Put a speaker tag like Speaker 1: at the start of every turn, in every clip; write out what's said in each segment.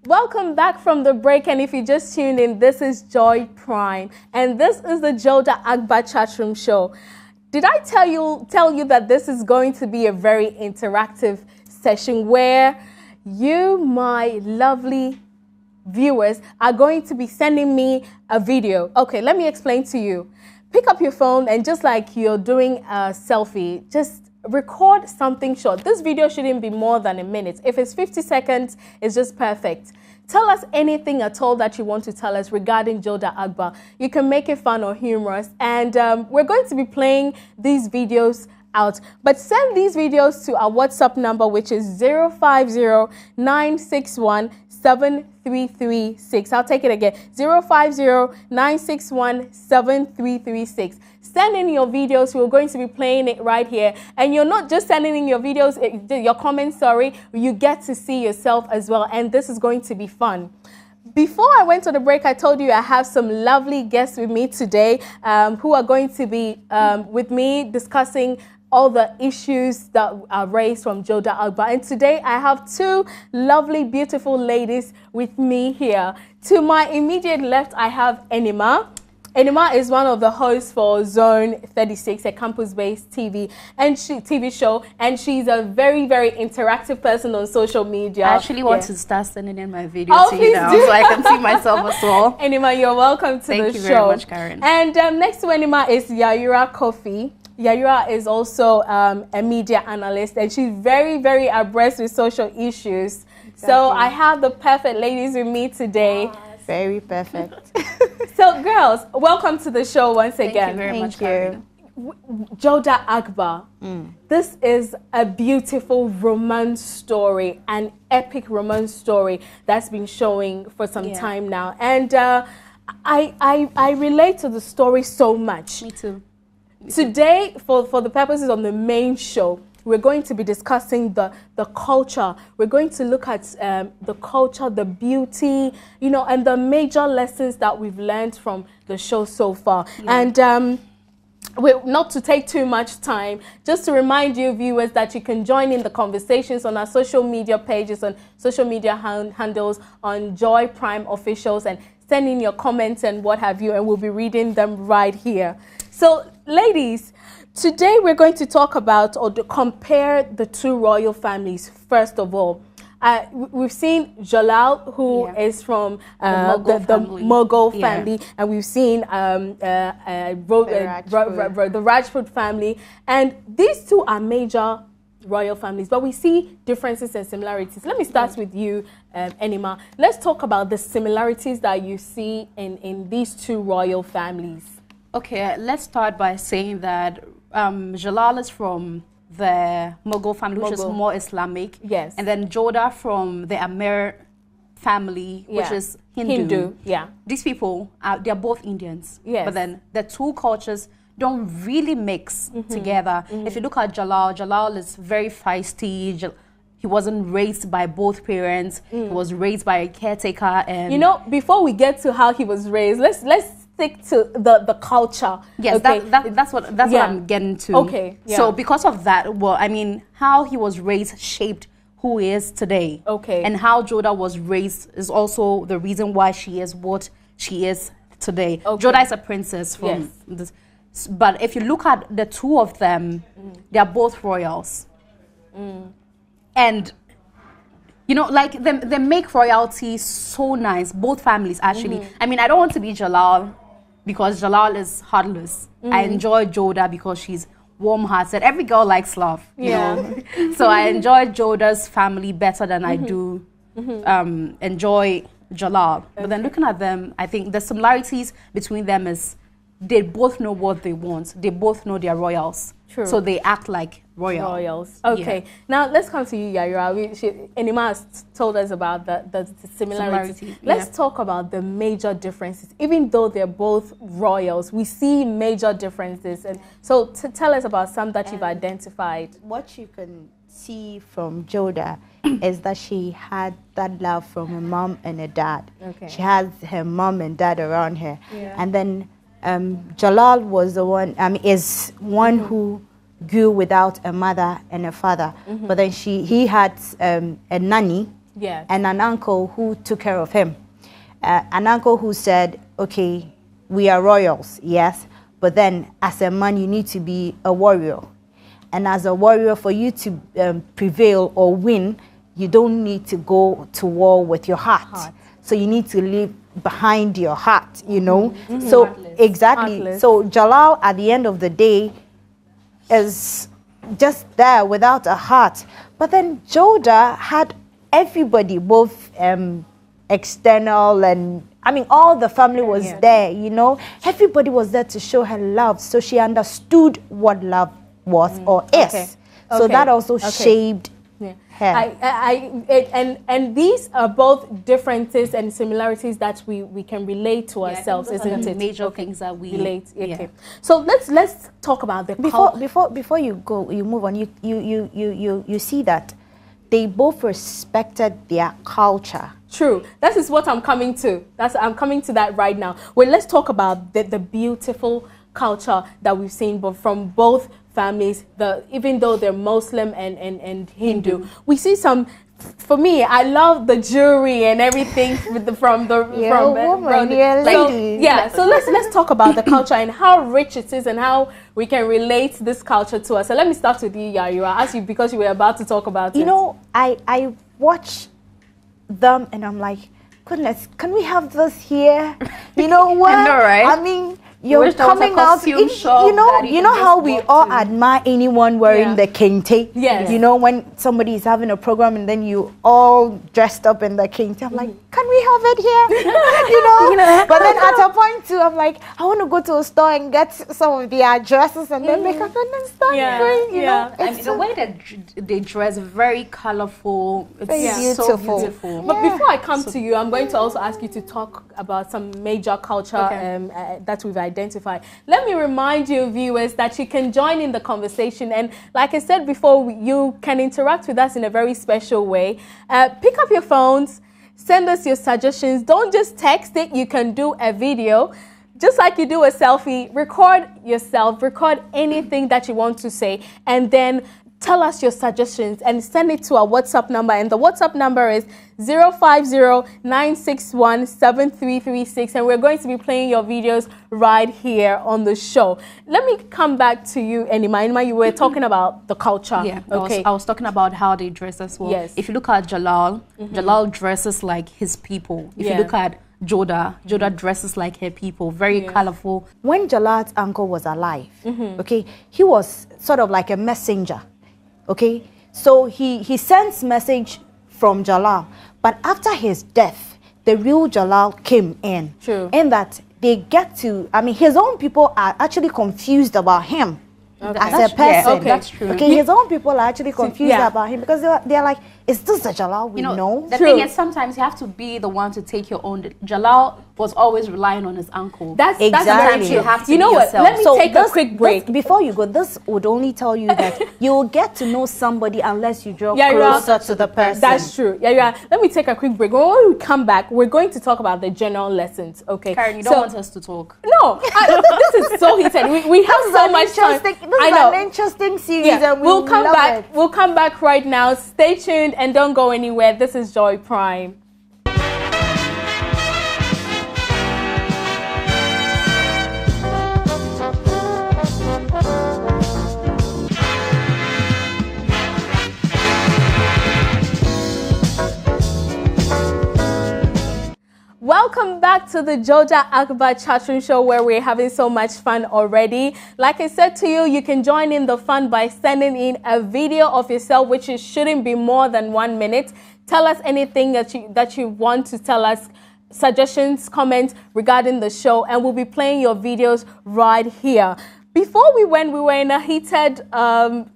Speaker 1: Welcome back from the break, and if you just tuned in, this is Joy Prime, and this is the Jodha Akbar Chatroom Show. Did I tell you that this is going to be a very interactive session where you, my lovely viewers, are going to be sending me a video? Okay, let me explain to you. Pick up your phone and just like you're doing a selfie, just record something short. This video shouldn't be more than a minute. If it's 50 seconds, it's just perfect. Tell us anything at all that you want to tell us regarding Jodha Akbar. You can make it fun or humorous, and we're going to be playing these videos out. But send these videos to our WhatsApp number, which is 050-961-7336. I'll take it again, 050-961-7336. Send in your videos. We're going to be playing it right here. And you're not just sending in your videos, your comments, sorry. You get to see yourself as well. And this is going to be fun. Before I went to the break, I told you I have some lovely guests with me today who are going to be with me discussing all the issues that are raised from Jodha Akbar. And today I have two lovely, beautiful ladies with me here. To my immediate left, I have Enima. Enima is one of the hosts for Zone 36, a campus-based TV show, and she's a very, very interactive person on social media.
Speaker 2: I actually want to start sending in my videos to you now, so I can see myself as well.
Speaker 1: Enima, you're welcome to the show.
Speaker 2: Thank you very much, Karen.
Speaker 1: And next to Enima is Yayura Kofi. Yayura is also a media analyst, and she's very, very abreast with social issues. Exactly. So I have the perfect ladies with me today.
Speaker 3: Yes. Very perfect.
Speaker 1: So, girls, welcome to the show once again.
Speaker 2: Thank you very much, Karen.
Speaker 1: Jodha Akbar. This is a beautiful romance story, an epic romance story that's been showing for some time now. And I relate to the story so much.
Speaker 2: Me too.
Speaker 1: Today, for the purposes of the main show, we're going to be discussing the culture. We're going to look at the culture, the beauty, you know, and the major lessons that we've learned from the show so far. Yeah. And not to take too much time, just to remind you viewers that you can join in the conversations on our social media pages, on social media handles, on Joy Prime Officials, and send in your comments and what have you, and we'll be reading them right here. So, ladies, today we're going to talk about or to compare the two royal families. First of all, we've seen Jalal, who is from the Mughal family, and we've seen the Rajput family, and these two are major royal families, but we see differences and similarities. Let me start with you, Enima. Let's talk about the similarities that you see in these two royal families.
Speaker 2: Okay, let's start by saying that Jalal is from the Mughal family, which is more Islamic.
Speaker 1: Yes.
Speaker 2: And then Jodha from the Amir family, which is Hindu.
Speaker 1: Yeah.
Speaker 2: These people, they're both Indians.
Speaker 1: Yes.
Speaker 2: But then the two cultures don't really mix together. If you look at Jalal is very feisty. He wasn't raised by both parents. He was raised by a caretaker. And
Speaker 1: you know, before we get to how he was raised, let's stick to the culture.
Speaker 2: Yes,
Speaker 1: okay?
Speaker 2: that's what I'm getting to.
Speaker 1: Okay. Yeah.
Speaker 2: So because of that, well, I mean, how he was raised shaped who he is today.
Speaker 1: Okay.
Speaker 2: And how Jodha was raised is also the reason why she is what she is today. Okay. Jodha is a princess from this. But if you look at the two of them, they are both royals. And, you know, like, they make royalty so nice, both families, actually. I mean, I don't want to be Jalal because Jalal is heartless. I enjoy Jodha because she's warm-hearted. Every girl likes love, you know. So I enjoy Jodha's family better than I do enjoy Jalal. But then looking at them, I think the similarities between them is they both know what they want. They both know they're royals.
Speaker 1: True.
Speaker 2: So they act like royals.
Speaker 1: Okay. Yeah. Now let's come to you, Yayura. Enima has told us about the similarities. Let's talk about the major differences. Even though they're both royals, we see major differences. And so tell us about some that you've identified.
Speaker 3: What you can see from Jodha is that she had that love from her mom and her dad. Okay. She has her mom and dad around her. Yeah. And then Jalal was the one, is one who grew without a mother and a father. But then he had a nanny and an uncle who took care of him. An uncle who said, okay, we are royals, yes, but then as a man, you need to be a warrior. And as a warrior, for you to prevail or win, you don't need to go to war with your heart. So you need to live behind your heart, you know. So Heartless. Exactly. Heartless. So Jalal, at the end of the day, is just there without a heart. But then Jodha had everybody, both external and, I mean, all the family was there, you know. Everybody was there to show her love. So she understood what love was or is. So that also shaped her.
Speaker 1: And these are both differences and similarities that we can relate to ourselves, isn't it?
Speaker 2: Major things that we
Speaker 1: relate. So let's talk about the
Speaker 3: before you go, you move on. You see that they both respected their culture.
Speaker 1: True. That is what I'm coming to. I'm coming to that right now. Well, let's talk about the beautiful culture that we've seen, but from both families, even though they're Muslim and Hindu, we see some. For me, I love the jewelry and everything from the So let's talk about the culture and how rich it is and how we can relate this culture to us. So let me start with you, Yaira. I asked you because you were about to talk about it.
Speaker 3: You know, I watch them and I'm like, goodness, can we have this here? You know what?
Speaker 2: I know, right?
Speaker 3: I mean, you're coming out, you know how we all admire anyone wearing the kente?
Speaker 1: Yes.
Speaker 3: You know, when somebody is having a program and then you all dressed up in the kente, I'm like, can we have it here? you know? But then at a point too, I'm like, I want to go to a store and get some of their dresses and then make up and then start wearing, you know?
Speaker 2: I mean, the way that they dress, very colorful. It's
Speaker 3: beautiful.
Speaker 2: So beautiful.
Speaker 1: But before I come to you, I'm going to also ask you to talk about some major culture that we've identified. Let me remind you, viewers, that you can join in the conversation. And like I said before, you can interact with us in a very special way. Pick up your phones, send us your suggestions. Don't just text it. You can do a video. Just like you do a selfie, record yourself, record anything that you want to say, and then tell us your suggestions and send it to our WhatsApp number. And the WhatsApp number is 050-961-7336. And we're going to be playing your videos right here on the show. Let me come back to you, Enima. Enima, you were talking about the culture.
Speaker 2: Yeah, I was talking about how they dress as well.
Speaker 1: Yes.
Speaker 2: If you look at Jalal, Jalal dresses like his people. If you look at Jodha dresses like her people, very colorful.
Speaker 3: When Jalal's uncle was alive, he was sort of like a messenger. Okay, so he sends message from Jalal, but after his death, the real Jalal came in.
Speaker 1: True.
Speaker 3: In that they get to, I mean, his own people are actually confused about him as a person.
Speaker 2: That's true.
Speaker 3: Okay, his own people are actually confused about him because they're like, is this the Jalal we know?
Speaker 2: The thing is, sometimes you have to be the one to take your own. Jalal was always relying on his uncle.
Speaker 1: That's
Speaker 3: exactly.
Speaker 1: true.
Speaker 2: You have to
Speaker 1: you know what?
Speaker 2: yourself.
Speaker 1: Let me take a quick break.
Speaker 3: Before you go, this would only tell you that you will get to know somebody unless you draw closer to the person.
Speaker 1: That's true. Let me take a quick break. When we come back, we're going to talk about the general lessons. Okay.
Speaker 2: Karen, you don't want us to talk.
Speaker 1: No, this is so heated. We have so much time.
Speaker 3: This is an interesting series, and
Speaker 1: we'll come back. We'll come back right now. Stay tuned and don't go anywhere. This is Joy Prime. Welcome back to the Jodha Akbar chatroom show, where we're having so much fun already. Like I said to you, you can join in the fun by sending in a video of yourself, which shouldn't be more than 1 minute. Tell us anything that you want to tell us, suggestions, comments regarding the show, and we'll be playing your videos right here. Before we were in a heated, about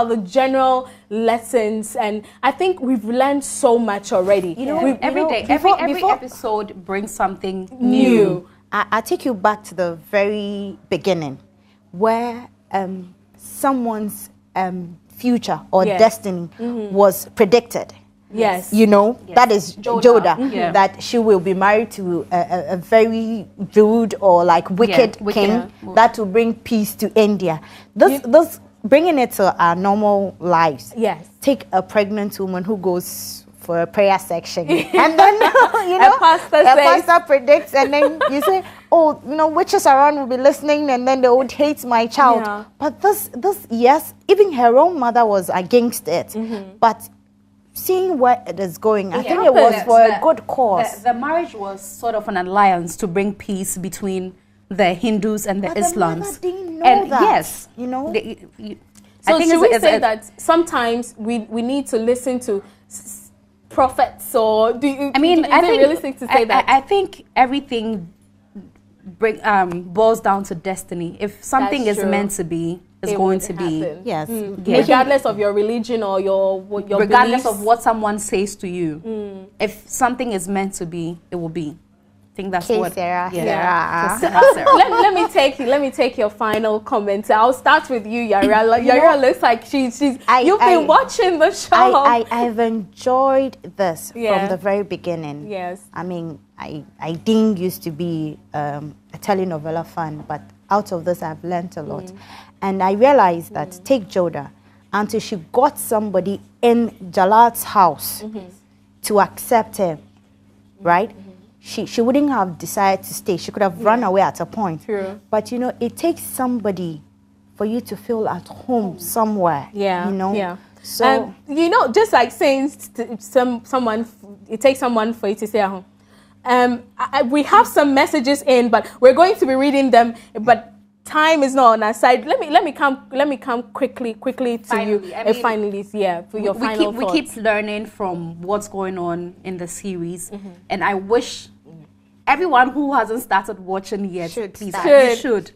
Speaker 1: the general lessons, and I think we've learned so much already.
Speaker 2: Every episode brings something new.
Speaker 3: I take you back to the very beginning, where someone's future or destiny was predicted.
Speaker 1: Yes.
Speaker 3: That is Jodha, that she will be married to a very rude or like wicked king that will bring peace to India. This bringing it to our normal lives.
Speaker 1: Yes.
Speaker 3: Take a pregnant woman who goes for a prayer section, and then
Speaker 1: a pastor
Speaker 3: predicts, and then you say, "Oh, witches around will be listening, and then they would hate my child."
Speaker 1: Yeah.
Speaker 3: But this, yes, even her own mother was against it, but seeing where it is going, I think it was for a good cause.
Speaker 2: The marriage was sort of an alliance to bring peace between the Hindus and the Islams.
Speaker 3: The mother didn't know that.
Speaker 2: Yes,
Speaker 1: So should we say that sometimes we need to listen to prophets, or is it realistic to say that?
Speaker 2: I think everything boils down to destiny. If something is meant to be, it's going to be.
Speaker 3: Yes.
Speaker 1: Regardless of your religion or your
Speaker 2: regardless
Speaker 1: beliefs.
Speaker 2: of what someone says to you. If something is meant to be, it will be. I think that's what.
Speaker 3: Sarah.
Speaker 1: Let me take your final comment. I'll start with you, Yara. Yara looks like you've been watching the show.
Speaker 3: I've enjoyed this from the very beginning.
Speaker 1: Yes.
Speaker 3: I mean, I didn't used to be a telenovela fan, but out of this I've learned a lot. And I realized that take Jodha, until she got somebody in Jalal's house to accept her, right? She wouldn't have decided to stay. She could have run away at a point.
Speaker 1: True.
Speaker 3: But it takes somebody for you to feel at home somewhere.
Speaker 1: Yeah. Yeah.
Speaker 3: So
Speaker 1: just like saying someone, it takes someone for you to stay at home. We have some messages in, but we're going to be reading them. But time is not on our side. Let me come quickly to you. Finally, for your final thoughts.
Speaker 2: We keep learning from what's going on in the series, and I wish everyone who hasn't started watching yet, please, you should.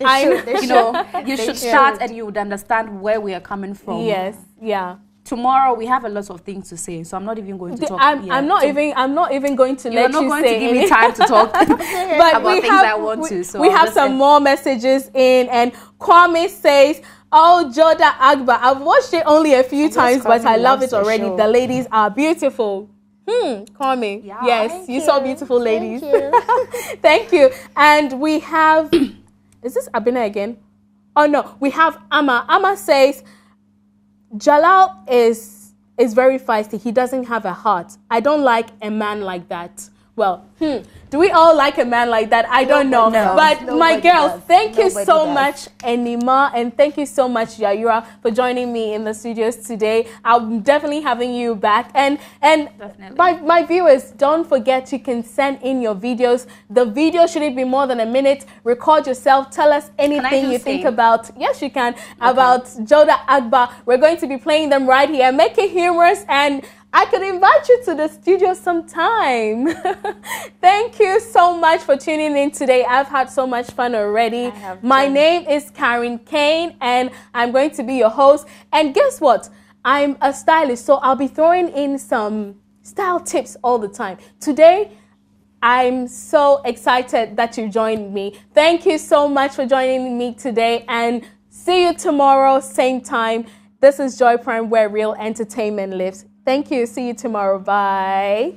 Speaker 2: You should start, and you would understand where we are coming from.
Speaker 1: Yes, yeah.
Speaker 2: Tomorrow we have a lot of things to say, so I'm not even going to talk.
Speaker 1: I'm not even going to let you say.
Speaker 2: You're not going to give me time to talk
Speaker 1: but
Speaker 2: about things I want to. So
Speaker 1: we have some more messages in, and Kwame says, "Oh, Jodha Akbar, I've watched it only a few times, but I love it already. The ladies are beautiful." Kwame, yes, you saw beautiful ladies. Thank you. And we have, is this Abina again? Oh no, we have Amma. Amma says, Jalal is very feisty. He doesn't have a heart. I don't like a man like that. Well, do we all like a man like that? I don't know. But my girls, thank you so much, Enima, and thank you so much, Yayura, for joining me in the studios today. I'm definitely having you back. And my viewers, don't forget you can send in your videos. The video shouldn't be more than a minute. Record yourself. Tell us anything you think about. Yes, you can. Okay. About Jodha Akbar. We're going to be playing them right here. Make it humorous, and I could invite you to the studio sometime. Thank you so much for tuning in today. I've had so much fun already. My name is Karen Kane, and I'm going to be your host. And guess what? I'm a stylist, so I'll be throwing in some style tips all the time. Today, I'm so excited that you joined me. Thank you so much for joining me today, and see you tomorrow, same time. This is Joy Prime, where real entertainment lives. Thank you. See you tomorrow. Bye.